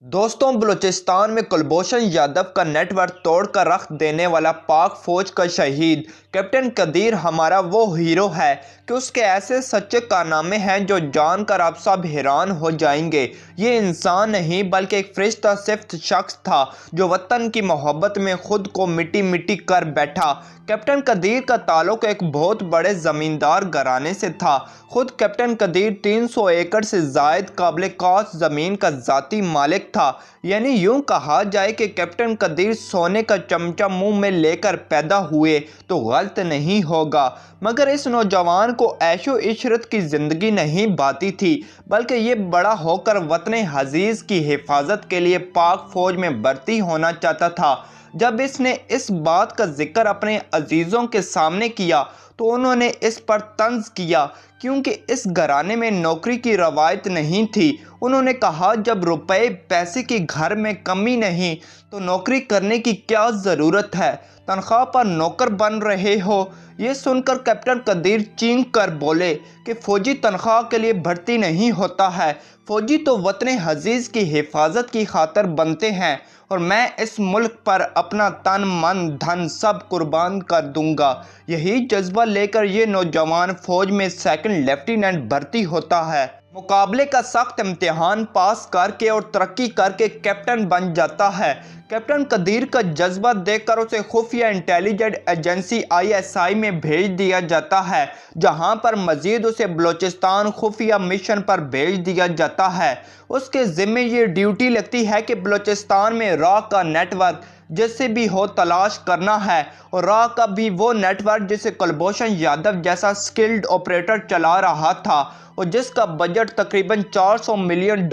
دوستوں، بلوچستان میں کلبھوشن یادو کا نیٹ ورک توڑ کر رکھ دینے والا پاک فوج کا شہید کیپٹن قدیر ہمارا وہ ہیرو ہے کہ اس کے ایسے سچے کارنامے ہیں جو جان کر آپ سب حیران ہو جائیں گے۔ یہ انسان نہیں بلکہ ایک فرشتہ صفت شخص تھا جو وطن کی محبت میں خود کو مٹی مٹی کر بیٹھا۔ کیپٹن قدیر کا تعلق ایک بہت بڑے زمیندار گھرانے سے تھا۔ خود کیپٹن قدیر 300 ایکڑ سے زائد قابل کاشت زمین کا ذاتی مالک تھا۔ یعنی یوں کہا جائے کہ کیپٹن قدیر سونے کا چمچہ منہ میں لے کر پیدا ہوئے تو غلط نہیں ہوگا، مگر اس نوجوان کو عیش و عشرت کی زندگی نہیں بھاتی تھی، بلکہ یہ بڑا ہو کر وطن عزیز کی حفاظت کے لیے پاک فوج میں بھرتی ہونا چاہتا تھا۔ جب اس نے اس بات کا ذکر اپنے عزیزوں کے سامنے کیا تو انہوں نے اس پر طنز کیا، کیونکہ اس گھرانے میں نوکری کی روایت نہیں تھی۔ انہوں نے کہا، جب روپے پیسے کی گھر میں کمی نہیں تو نوکری کرنے کی کیا ضرورت ہے؟ تنخواہ پر نوکر بن رہے ہو؟ یہ سن کر کیپٹن قدیر چینک کر بولے کہ فوجی تنخواہ کے لیے بھرتی نہیں ہوتا ہے، فوجی تو وطن عزیز کی حفاظت کی خاطر بنتے ہیں، اور میں اس ملک پر اپنا تن من دھن سب قربان کر دوں گا۔ یہی جذبہ لے کر یہ نوجوان فوج میں سیکنڈ لیفٹیننٹ بھرتی ہوتا ہے۔ مقابلے کا سخت امتحان پاس کر کے اور ترقی کر کے کیپٹن بن جاتا ہے۔ کیپٹن قدیر کا جذبہ دیکھ کر اسے خفیہ انٹیلیجنس ایجنسی ISI میں بھیج دیا جاتا ہے، جہاں پر مزید اسے بلوچستان خفیہ مشن پر بھیج دیا جاتا ہے۔ اس کے ذمے یہ ڈیوٹی لگتی ہے کہ بلوچستان میں راہ کا نیٹ ورک جس سے بھی ہو تلاش کرنا ہے، اور راہ کا بھی وہ نیٹ ورک جسے کلبھوشن یادو جیسا سکلڈ آپریٹر چلا رہا تھا، اور جس کا بجٹ تقریباً $400 ملین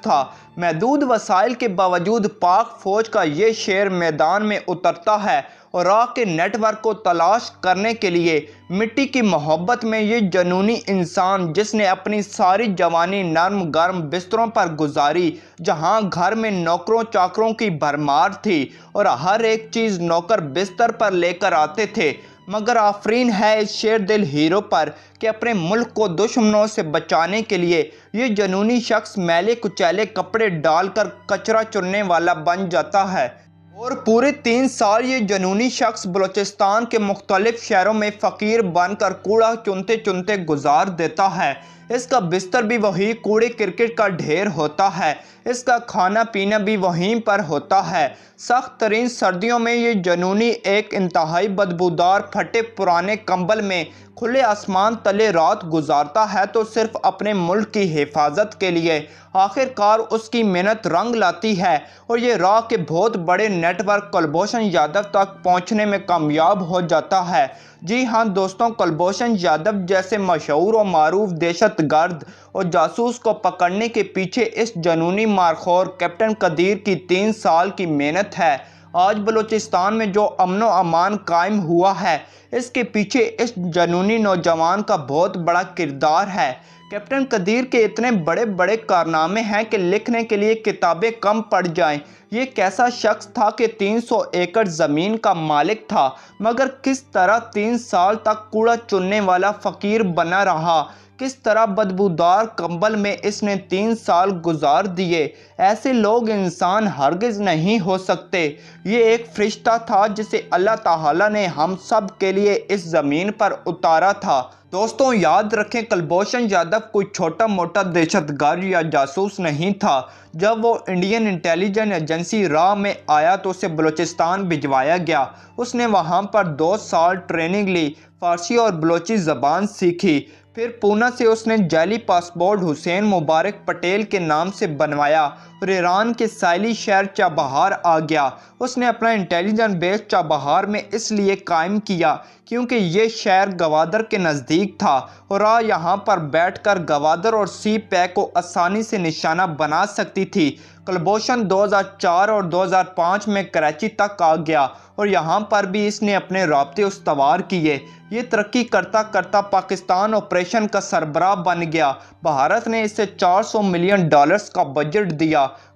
تھا۔ محدود وسائل کے باوجود پاک فوج کا یہ شیر میدان میں اترتا ہے، اور راہ کے نیٹ ورک کو تلاش کرنے کے لیے مٹی کی محبت میں یہ جنونی انسان، جس نے اپنی ساری جوانی نرم گرم بستروں پر گزاری، جہاں گھر میں نوکروں چاکروں کی بھرمار تھی اور ہر ایک چیز نوکر بستر پر لے کر آتے تھے، مگر آفرین ہے اس شیر دل ہیرو پر کہ اپنے ملک کو دشمنوں سے بچانے کے لیے یہ جنونی شخص میلے کچیلے کپڑے ڈال کر کچرا چننے والا بن جاتا ہے۔ اور پورے 3 سال یہ جنونی شخص بلوچستان کے مختلف شہروں میں فقیر بن کر کوڑا چنتے چنتے گزار دیتا ہے۔ اس کا بستر بھی وہی کوڑے کرکٹ کا ڈھیر ہوتا ہے، اس کا کھانا پینا بھی وہیں پر ہوتا ہے۔ سخت ترین سردیوں میں یہ جنونی ایک انتہائی بدبودار پھٹے پرانے کمبل میں کھلے آسمان تلے رات گزارتا ہے تو صرف اپنے ملک کی حفاظت کے لیے۔ آخر کار اس کی محنت رنگ لاتی ہے اور یہ راہ کے بہت بڑے نیٹ ورک کلبھوشن یادو تک پہنچنے میں کامیاب ہو جاتا ہے۔ جی ہاں دوستوں، کلبھوشن یادو جیسے مشہور و معروف دہشت گرد اور جاسوس کو پکڑنے کے پیچھے اس جنونی مارخور کیپٹن قدیر کی 3 سال کی محنت ہے۔ آج بلوچستان میں جو امن و امان قائم ہوا ہے، اس کے پیچھے اس جنونی نوجوان کا بہت بڑا کردار ہے۔ کیپٹن قدیر کے اتنے بڑے بڑے کارنامے ہیں کہ لکھنے کے لیے کتابیں کم پڑ جائیں۔ یہ کیسا شخص تھا کہ 300 ایکڑ زمین کا مالک تھا، مگر کس طرح 3 سال تک کوڑا چننے والا فقیر بنا رہا، کس طرح بدبودار کمبل میں اس نے 3 سال گزار دیے۔ ایسے لوگ انسان ہرگز نہیں ہو سکتے۔ یہ ایک فرشتہ تھا جسے اللہ تعالیٰ نے ہم سب کے لیے اس زمین پر اتارا تھا۔ دوستوں یاد رکھیں، کلبھوشن یادو کوئی چھوٹا موٹا دہشت گرد یا جاسوس نہیں تھا۔ جب وہ انڈین انٹیلیجنس ایجنسی راہ میں آیا تو اسے بلوچستان بھجوایا گیا۔ اس نے وہاں پر 2 سال ٹریننگ لی، فارسی اور بلوچی زبان سیکھی۔ پھر پونا سے اس نے جعلی پاسپورٹ حسین مبارک پٹیل کے نام سے بنوایا اور ایران کے ساحلی شہر چابہار آ گیا۔ اس نے اپنا انٹیلیجنس بیس چابہار میں اس لیے قائم کیا کیونکہ یہ شہر گوادر کے نزدیک تھا اور راہ یہاں پر بیٹھ کر گوادر اور سی پیک کو آسانی سے نشانہ بنا سکتی تھی۔ کلبھوشن 2004 اور 2005 میں کراچی تک آ گیا اور یہاں پر بھی اس نے اپنے رابطے استوار کیے۔ یہ ترقی کرتا کرتا پاکستان آپریشن کا سربراہ بن گیا۔ بھارت نے اسے $400 ملین کا بجٹ دیا۔